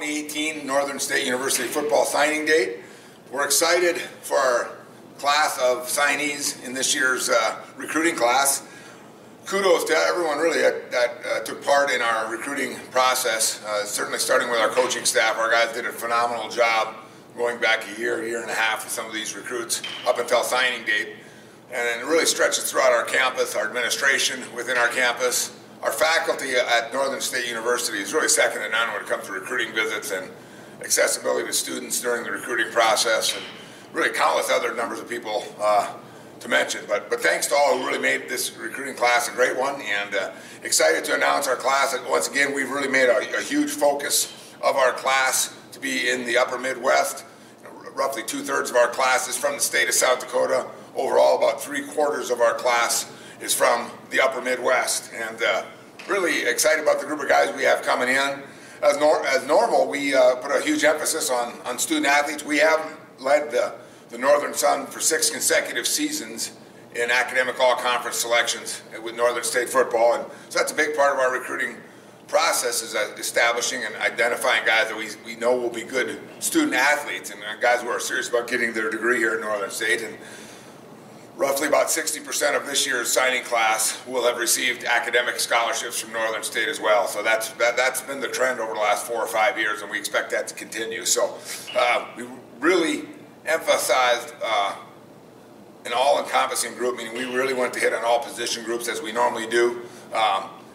2018 Northern State University football signing date. We're excited for our class of signees in this year's recruiting class. Kudos to everyone really that took part in our recruiting process, certainly starting with our coaching staff. Our guys did a phenomenal job going back a year and a half with some of these recruits up until signing date. And it really stretches throughout our campus, our administration within our campus. Our faculty at Northern State University is really second to none when it comes to recruiting visits and accessibility to students during the recruiting process, and really countless other numbers of people to mention. But thanks to all who really made this recruiting class a great one, and excited to announce our class. Once again, we've really made a huge focus of our class to be in the upper Midwest. Roughly 2/3 of our class is from the state of South Dakota. Overall, about 3/4 of our class is from the upper Midwest, and really excited about the group of guys we have coming in. As normal, we put a huge emphasis on student athletes. We have led the Northern Sun for 6 consecutive seasons in academic all-conference selections with Northern State football, and so that's a big part of our recruiting process, is establishing and identifying guys that we know will be good student athletes and guys who are serious about getting their degree here at Northern State. And roughly about 60% of this year's signing class will have received academic scholarships from Northern State as well. So that's been the trend over the last 4 or 5 years, and we expect that to continue. So we really emphasized an all-encompassing group, meaning we really went to hit on all position groups as we normally do.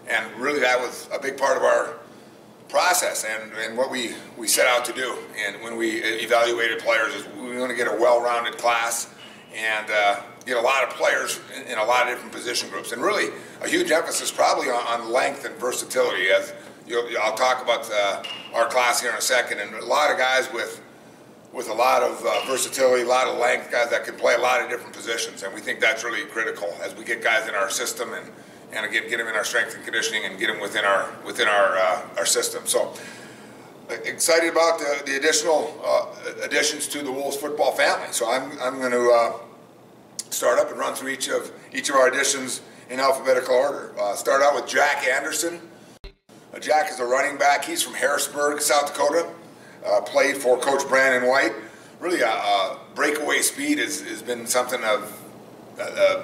And really that was a big part of our process and what we set out to do. And when we evaluated players, is we want to get a well-rounded class and get a lot of players in a lot of different position groups, and really a huge emphasis probably on length and versatility. As I'll talk about our class here in a second, and a lot of guys with a lot of versatility, a lot of length, guys that can play a lot of different positions, and we think that's really critical as we get guys in our system and again get them in our strength and conditioning and get them within our system. So excited about the additional additions to the Wolves football family. So I'm going to start up and run through each of our additions in alphabetical order. Start out with Jack Anderson. Jack is a running back. He's from Harrisburg, South Dakota. Played for Coach Brandon White. Really, breakaway speed has been something of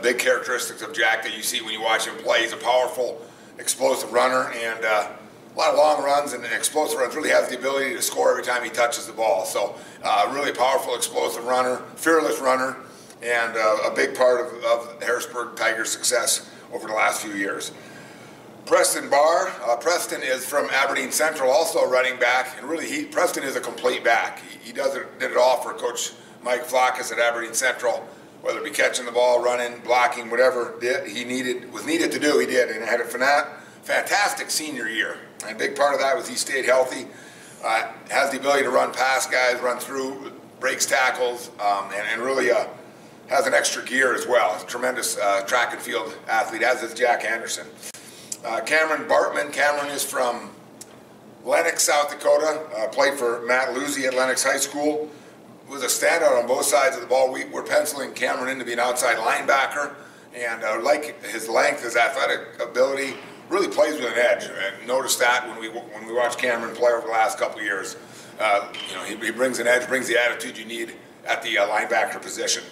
big characteristics of Jack that you see when you watch him play. He's a powerful, explosive runner, and a lot of long runs and explosive runs. Really has the ability to score every time he touches the ball. So really powerful, explosive runner, fearless runner, and a big part of Harrisburg Tigers' success over the last few years. Preston Barr. Preston is from Aberdeen Central, also a running back, and really Preston is a complete back. He did it all for Coach Mike Flackus at Aberdeen Central, whether it be catching the ball, running, blocking, whatever was needed to do, he did, and had a fantastic senior year. And a big part of that was he stayed healthy, has the ability to run past guys, run through, breaks tackles, and really has an extra gear as well. He's a tremendous track and field athlete, as is Jack Anderson. Cameron Bartman. Cameron is from Lennox, South Dakota. Played for Matt Luzzi at Lennox High School. Was a standout on both sides of the ball. We're penciling Cameron in to be an outside linebacker, and like his length, his athletic ability, really plays with an edge. And noticed that when we watched Cameron play over the last couple of years. He brings an edge, brings the attitude you need at the linebacker position.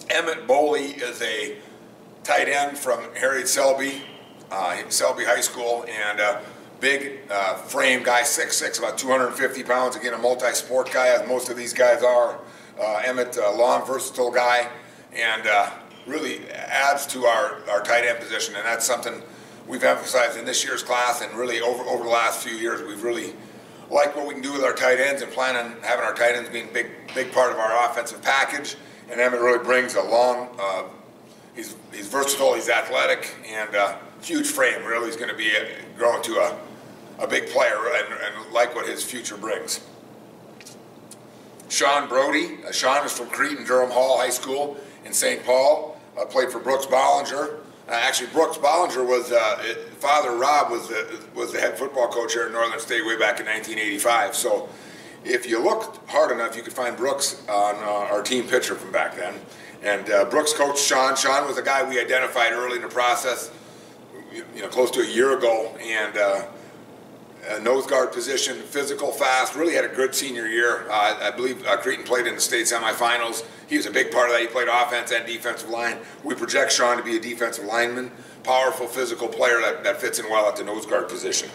Emmett Boley is a tight end from Harriet Selby High School, and big frame guy, 6'6", about 250 pounds. Again, a multi-sport guy, as most of these guys are. Emmett, a long, versatile guy, and really adds to our tight end position, and that's something we've emphasized in this year's class, and really over the last few years, we've really liked what we can do with our tight ends and plan on having our tight ends being a big part of our offensive package. And Emmett really brings a long, he's versatile, he's athletic, and huge frame. Really, he's going to be growing to a big player, and like what his future brings. Sean Brody. Sean is from Cretin-Durham Hall High School in St. Paul. Played for Brooks Bollinger. Actually, Brooks Bollinger was father Rob was the head football coach here at Northern State way back in 1985. So, if you looked hard enough, you could find Brooks on our team picture from back then. And Brooks coached Sean. Sean was a guy we identified early in the process, close to a year ago, and nose guard position, physical, fast, really had a good senior year. I believe Cretin played in the state semifinals. He was a big part of that. He played offense and defensive line. We project Sean to be a defensive lineman, powerful, physical player that fits in well at the nose guard position.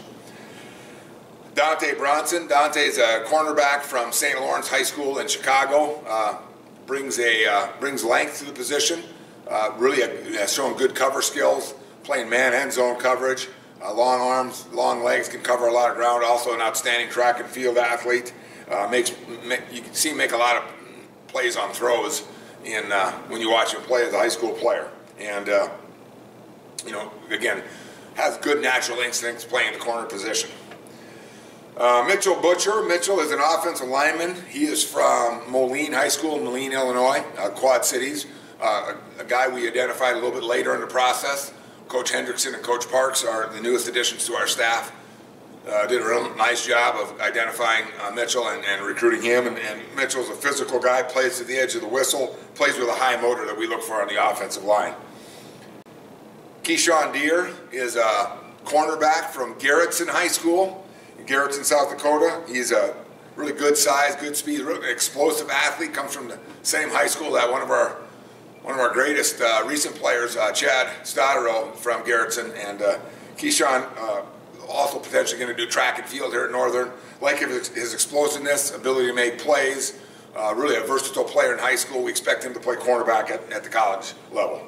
Dante Bronson. Dante's a cornerback from St. Lawrence High School in Chicago. Brings length to the position. Really has shown good cover skills, playing man and zone coverage. Long arms, long legs, can cover a lot of ground. Also an outstanding track and field athlete. You can see him make a lot of plays on throws when you watch him play as a high school player. And again, has good natural instincts playing the corner position. Mitchell Butcher. Mitchell is an offensive lineman. He is from Moline High School in Moline, Illinois, Quad Cities. A guy we identified a little bit later in the process. Coach Hendrickson and Coach Parks are the newest additions to our staff. Did a real nice job of identifying Mitchell and recruiting him. And Mitchell's a physical guy, plays to the edge of the whistle, plays with a high motor that we look for on the offensive line. Keyshawn Deere is a cornerback from Garrettson High School in Garrettson, South Dakota. He's a really good size, good speed, really explosive athlete. Comes from the same high school that one of our greatest recent players, Chad Stotterill from Garrettson, and Keyshawn also potentially going to do track and field here at Northern. Like his explosiveness, ability to make plays, really a versatile player in high school. We expect him to play cornerback at the college level.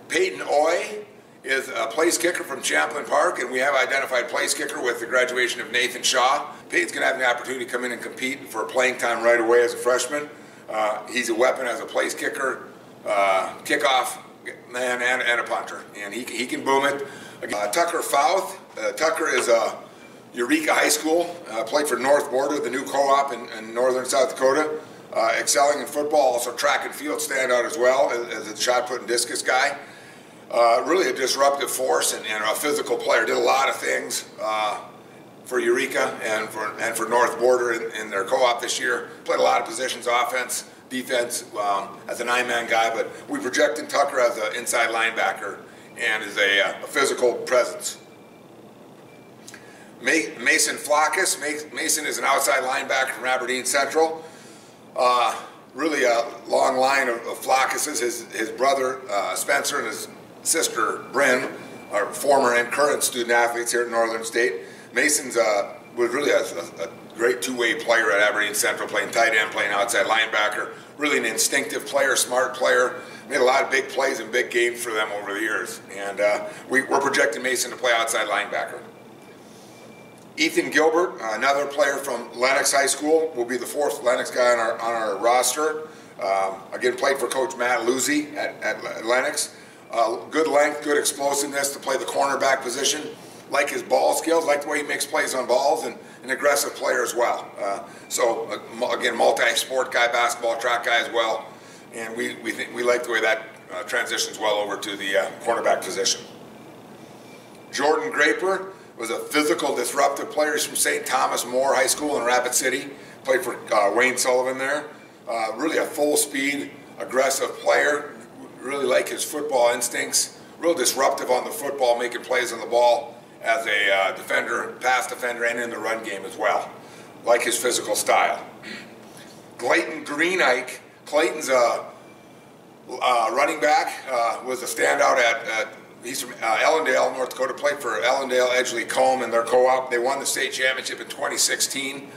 Peyton Oy is a place kicker from Champlain Park, and we have identified place kicker with the graduation of Nathan Shaw. Peyton's going to have the opportunity to come in and compete for playing time right away as a freshman. He's a weapon as a place kicker, kickoff man, and a punter, and he can boom it. Tucker Fouth. Tucker is a Eureka High School, played for North Border, the new co-op in northern South Dakota. Excelling in football, also track and field standout as well as a shot put and discus guy. Really a disruptive force and a physical player. Did a lot of things for Eureka and for North Border in their co-op this year. Played a lot of positions, offense, defense, as a 9-man guy, but we project in Tucker as an inside linebacker and is a physical presence. Mason Flackus. Mason is an outside linebacker from Aberdeen Central. Really a long line of Flackuses. His brother Spencer and his sister Bryn are former and current student athletes here at Northern State. Mason's was really a great two-way player at Aberdeen Central, playing tight end, playing outside linebacker. Really an instinctive player, smart player. Made a lot of big plays and big games for them over the years. And we're projecting Mason to play outside linebacker. Ethan Gilbert, another player from Lennox High School, will be the fourth Lennox guy on our roster. Again, played for Coach Matt Luzzi at Lennox. Good length, good explosiveness to play the cornerback position. Like his ball skills, like the way he makes plays on balls, and an aggressive player as well. So again, multi-sport guy, basketball, track guy as well. And we like the way that transitions well over to the cornerback position. Jordan Graper was a physical, disruptive player. He's from St. Thomas More High School in Rapid City. Played for Wayne Sullivan there. Really a full-speed, aggressive player. Really like his football instincts. Real disruptive on the football, making plays on the ball as a defender, pass defender, and in the run game as well. Like his physical style. Clayton Greenike. Clayton's a running back. Was a standout he's from Ellendale, North Dakota. Played for Ellendale, Edgeley, Combe in their co-op. They won the state championship in 2016.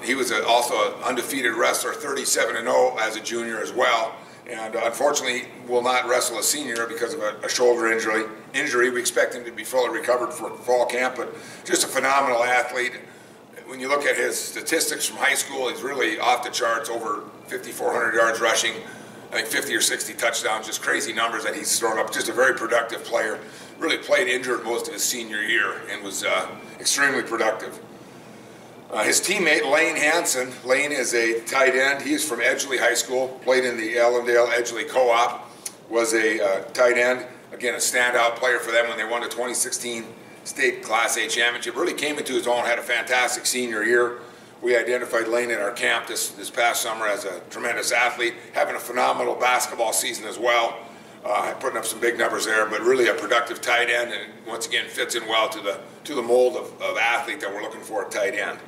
He was also an undefeated wrestler, 37-0 as a junior as well. And unfortunately will not wrestle a senior because of a shoulder injury. We expect him to be fully recovered for fall camp, but just a phenomenal athlete. When you look at his statistics from high school, he's really off the charts, over 5,400 yards rushing, I think 50 or 60 touchdowns, just crazy numbers that he's thrown up. Just a very productive player. Really played injured most of his senior year and was extremely productive. His teammate, Lane Hansen. Lane is a tight end. He is from Edgeley High School, played in the Ellendale Edgeley Co-op, was a tight end. Again, a standout player for them when they won the 2016 state Class A championship. Really came into his own, had a fantastic senior year. We identified Lane at our camp this past summer as a tremendous athlete, having a phenomenal basketball season as well. putting up some big numbers there, but really a productive tight end, and once again fits in well to the mold of athlete that we're looking for at tight end.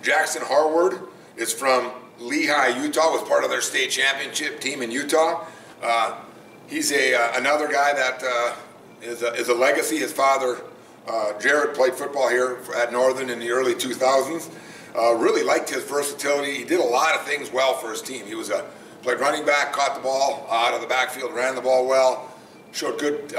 Jackson Harward is from Lehi, Utah, was part of their state championship team in Utah. He's another guy that is a legacy. His father, Jared, played football here at Northern in the early 2000s. Really liked his versatility. He did a lot of things well for his team. He was played running back, caught the ball out of the backfield, ran the ball well, showed good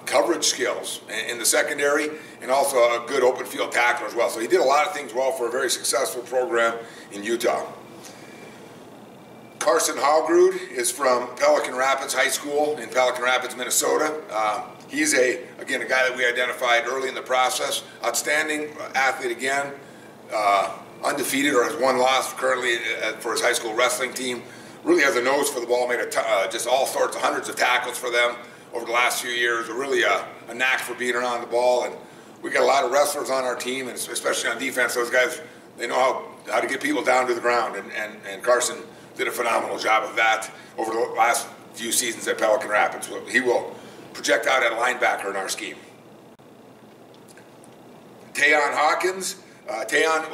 coverage skills in the secondary, and also a good open field tackler as well. So he did a lot of things well for a very successful program in Utah. Carson Hallgrud is from Pelican Rapids High School in Pelican Rapids, Minnesota. He's again a guy that we identified early in the process. Outstanding athlete again, undefeated or has one loss currently for his high school wrestling team. Really has a nose for the ball, made just all sorts of hundreds of tackles for them over the last few years. Really a knack for being around the ball, and we got a lot of wrestlers on our team, and especially on defense. Those guys, they know how to get people down to the ground, and Carson did a phenomenal job of that over the last few seasons at Pelican Rapids. He will project out at linebacker in our scheme. Tayon Hawkins. Tayon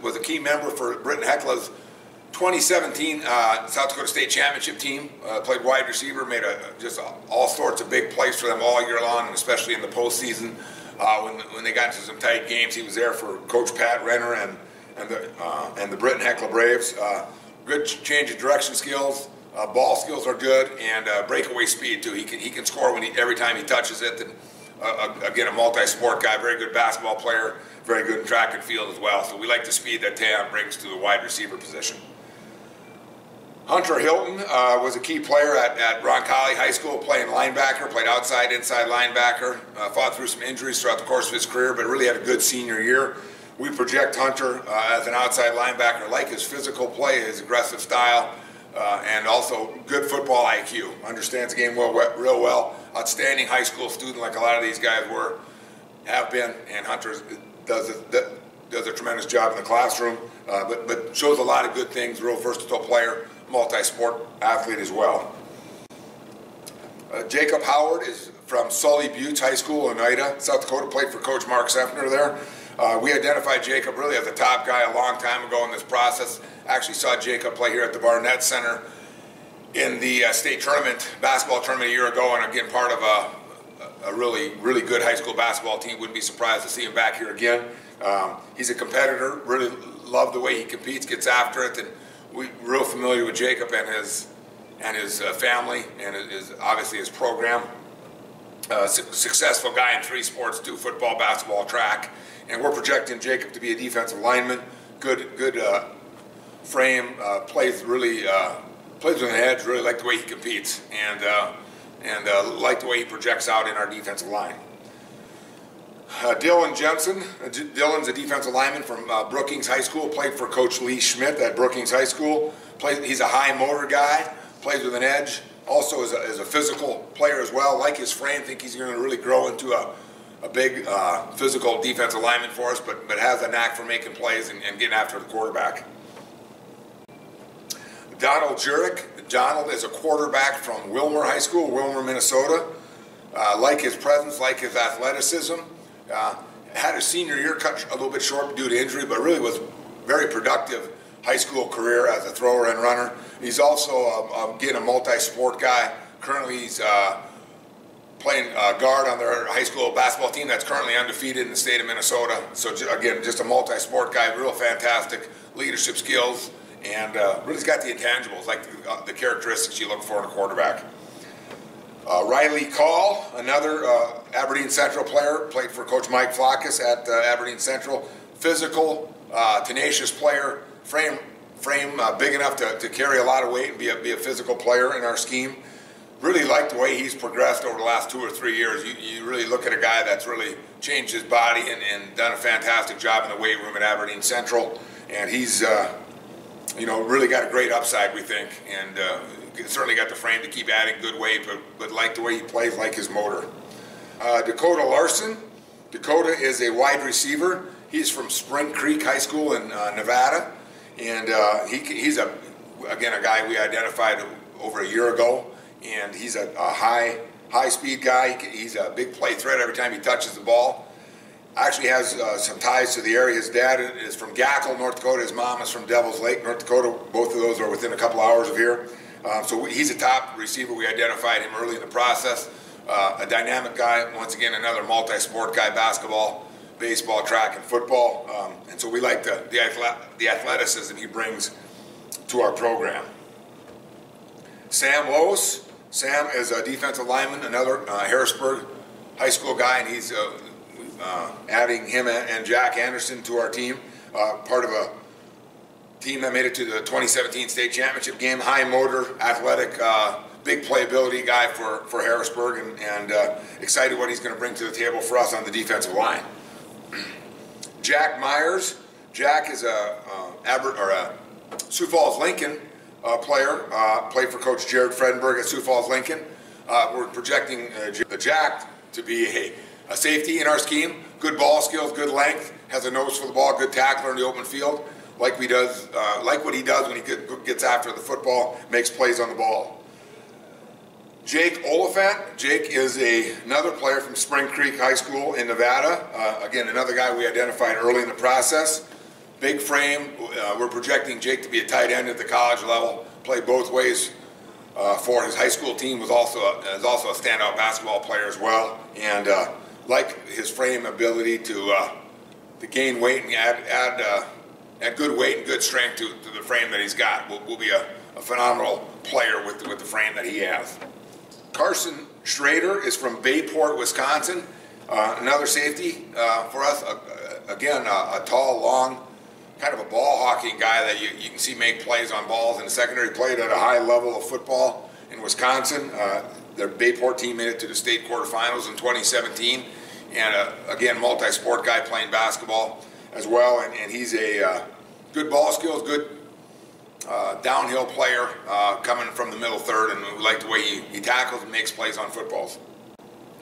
was a key member for Britton Hecla's 2017 South Dakota State Championship team. Played wide receiver, made just all sorts of big plays for them all year long, and especially in the postseason. When they got into some tight games, he was there for Coach Pat Renner and the Britton Hecla Braves. Good change of direction skills, ball skills are good, and breakaway speed too. He can score every time he touches it. And again, a multi-sport guy, very good basketball player, very good in track and field as well. So we like the speed that Tayon brings to the wide receiver position. Hunter Hilton was a key player at Roncalli High School, playing linebacker, played outside, inside linebacker, fought through some injuries throughout the course of his career, but really had a good senior year. We project Hunter as an outside linebacker, like his physical play, his aggressive style, and also good football IQ. Understands the game real well. Outstanding high school student, like a lot of these guys have been, and Hunter does a tremendous job in the classroom, but shows a lot of good things. Real versatile player, multi-sport athlete as well. Jacob Howard is from Sully Buttes High School in Oneida, South Dakota. Played for Coach Mark Sefner there. We identified Jacob really as a top guy a long time ago in this process. Actually saw Jacob play here at the Barnett Center in the state tournament, basketball tournament a year ago, and again part of a really, really good high school basketball team. Wouldn't be surprised to see him back here again. He's a competitor, really love the way he competes, gets after it, and we're real familiar with Jacob and his family and obviously his program. Successful guy in 3 sports, too: football, basketball, track. And we're projecting Jacob to be a defensive lineman. Good frame, plays with an edge. Really like the way he competes, and like the way he projects out in our defensive line. Dylan Jensen. Dylan's a defensive lineman from Brookings High School. Played for Coach Lee Schmidt at Brookings High School. He's a high motor guy. Plays with an edge. Also is a physical player as well. Like his frame, think he's going to really grow into a big physical defensive lineman for us, but has a knack for making plays and getting after the quarterback. Donald Jurek. Donald is a quarterback from Wilmer High School, Wilmer, Minnesota. Like his presence, like his athleticism. Had a senior year cut a little bit short due to injury, but really was very productive high school career as a thrower and runner. He's also, again, a multi-sport guy. Currently, he's playing guard on their high school basketball team that's currently undefeated in the state of Minnesota. So, again, just a multi-sport guy, real fantastic leadership skills, and really's got the intangibles, like the characteristics you look for in a quarterback. Riley Call, another Aberdeen Central player, played for Coach Mike Flackus at Aberdeen Central. Physical, tenacious player, frame big enough to carry a lot of weight and be a physical player in our scheme. Really like the way he's progressed over the last 2 or 3 years. You really look at a guy that's really changed his body and done a fantastic job in the weight room at Aberdeen Central. And he's really got a great upside, we think, and certainly got the frame to keep adding good weight, but like the way he plays, like his motor. Dakota Larson. Dakota is a wide receiver. He's from Spring Creek High School in Nevada, and he's again a guy we identified over a year ago. and he's a high speed guy. He's a big play threat every time he touches the ball. Actually has some ties to the area. His dad is from Gackle, North Dakota. His mom is from Devils Lake, North Dakota. Both of those are within a couple hours of here. So he's a top receiver. We identified him early in the process. A dynamic guy. Once again, another multi-sport guy: basketball, baseball, track, and football. And so we like the athleticism he brings to our program. Sam Loos. Sam is a defensive lineman, another Harrisburg high school guy, and he's adding him and Jack Anderson to our team, part of a team that made it to the 2017 state championship game. High motor, athletic, big playability guy for Harrisburg, and excited what he's going to bring to the table for us on the defensive line. Jack Myers. Jack is a Sioux Falls Lincoln player, played for Coach Jared Fredenberg at Sioux Falls Lincoln. We're projecting Jack to be a safety in our scheme. Good ball skills, good length, has a nose for the ball, good tackler in the open field, like what he does when he gets after the football, makes plays on the ball. Jake Oliphant. Jake is another player from Spring Creek High School in Nevada. Again, another guy we identified early in the process. Big frame. We're projecting Jake to be a tight end at the college level. Played both ways for his high school team. Is also a standout basketball player as well. And like his frame ability to gain weight and add good weight and good strength to the frame that he's got. Will be a phenomenal player with the frame that he has. Carson Schrader is from Bayport, Wisconsin. Another safety for us. Again, a tall, long, kind of a ball hawking guy that you can see make plays on balls in the secondary. Played at a high level of football in Wisconsin. Their Bayport team made it to the state quarterfinals in 2017. And again, multi-sport guy playing basketball as well. And he's a good ball skills, good downhill player coming from the middle third, and we like the way he tackles and makes plays on footballs.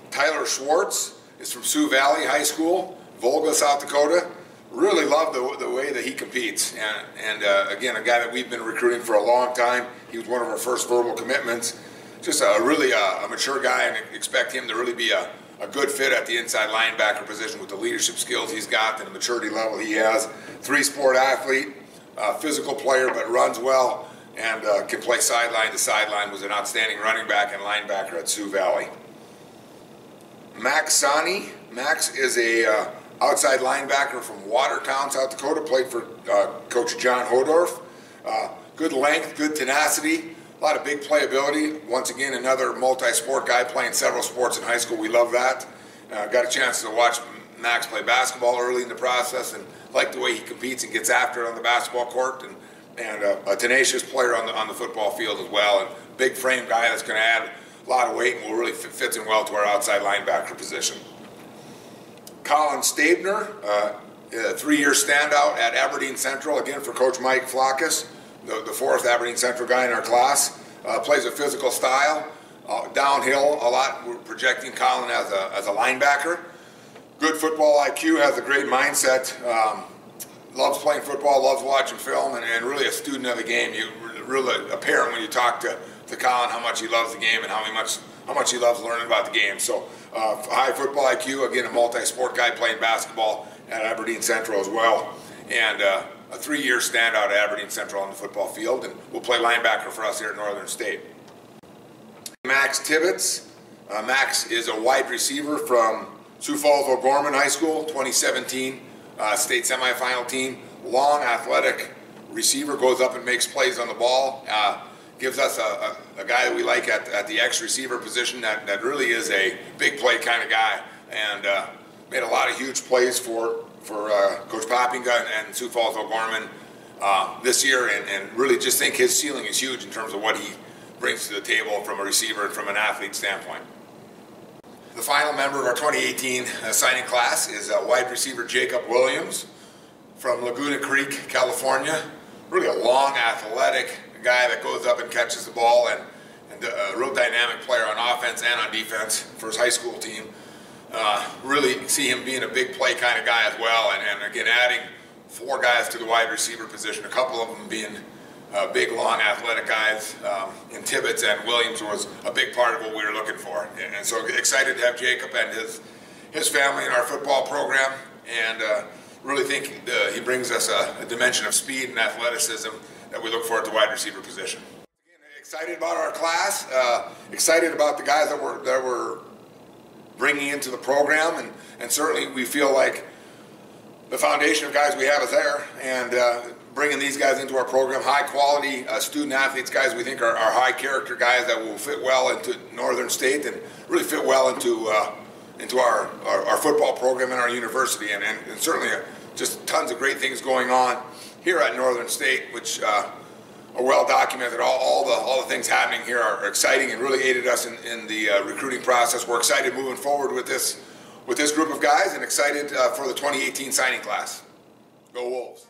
Tyler Schwartz is from Sioux Valley High School, Volga, South Dakota. Really love the way that he competes, and again, a guy that we've been recruiting for a long time. He was one of our first verbal commitments. Just really a mature guy, and expect him to really be a good fit at the inside linebacker position with the leadership skills he's got and the maturity level he has. Three-sport athlete. Physical player, but runs well and can play sideline to sideline. Was an outstanding running back and linebacker at Sioux Valley. Max Sani. Max is a outside linebacker from Watertown, South Dakota. Played for Coach John Hodorf. Good length, good tenacity, a lot of big playability. Once again, another multi-sport guy playing several sports in high school. We love that. Got a chance to watch Max play basketball early in the process, and like the way he competes and gets after it on the basketball court, and a tenacious player on the football field as well, and big frame guy that's going to add a lot of weight and will really fits in well to our outside linebacker position. Colin Stabner, a 3-year standout at Aberdeen Central, again for Coach Mike Flackus, the fourth Aberdeen Central guy in our class. Plays a physical style, downhill a lot. We're projecting Colin as a linebacker. Good football IQ, has a great mindset, loves playing football, loves watching film, and really a student of the game. You really apparent when you talk to Colin how much he loves the game and how much he loves learning about the game. So high football IQ, again a multi-sport guy playing basketball at Aberdeen Central as well, and a 3-year standout at Aberdeen Central on the football field, and will play linebacker for us here at Northern State. Max Tibbetts. Max is a wide receiver from Sioux Falls O'Gorman High School, 2017 state semifinal team. Long, athletic receiver, goes up and makes plays on the ball. Gives us a guy that we like at the X receiver position that really is a big play kind of guy, and made a lot of huge plays for Coach Poppinga and Sioux Falls O'Gorman this year, and really just think his ceiling is huge in terms of what he brings to the table from a receiver and from an athlete standpoint. The final member of our 2018 signing class is wide receiver Jacob Williams from Laguna Creek, California. Really a long, athletic guy that goes up and catches the ball, and a real dynamic player on offense and on defense for his high school team. Really see him being a big play kind of guy as well, and again adding 4 guys to the wide receiver position, a couple of them being big, long, athletic guys in Tibbetts and Williams was a big part of what we were looking for. And so excited to have Jacob and his family in our football program, and really think he brings us a dimension of speed and athleticism that we look for at the wide receiver position. Again, excited about our class, excited about the guys that we're bringing into the program, and certainly we feel like the foundation of guys we have is there, and bringing these guys into our program, high quality student athletes, guys we think are high character guys that will fit well into Northern State and really fit well into our football program and our university, and certainly just tons of great things going on here at Northern State, which are well documented. All the things happening here are exciting and really aided us in the recruiting process. We're excited moving forward with this group of guys, and excited for the 2018 signing class. Go Wolves.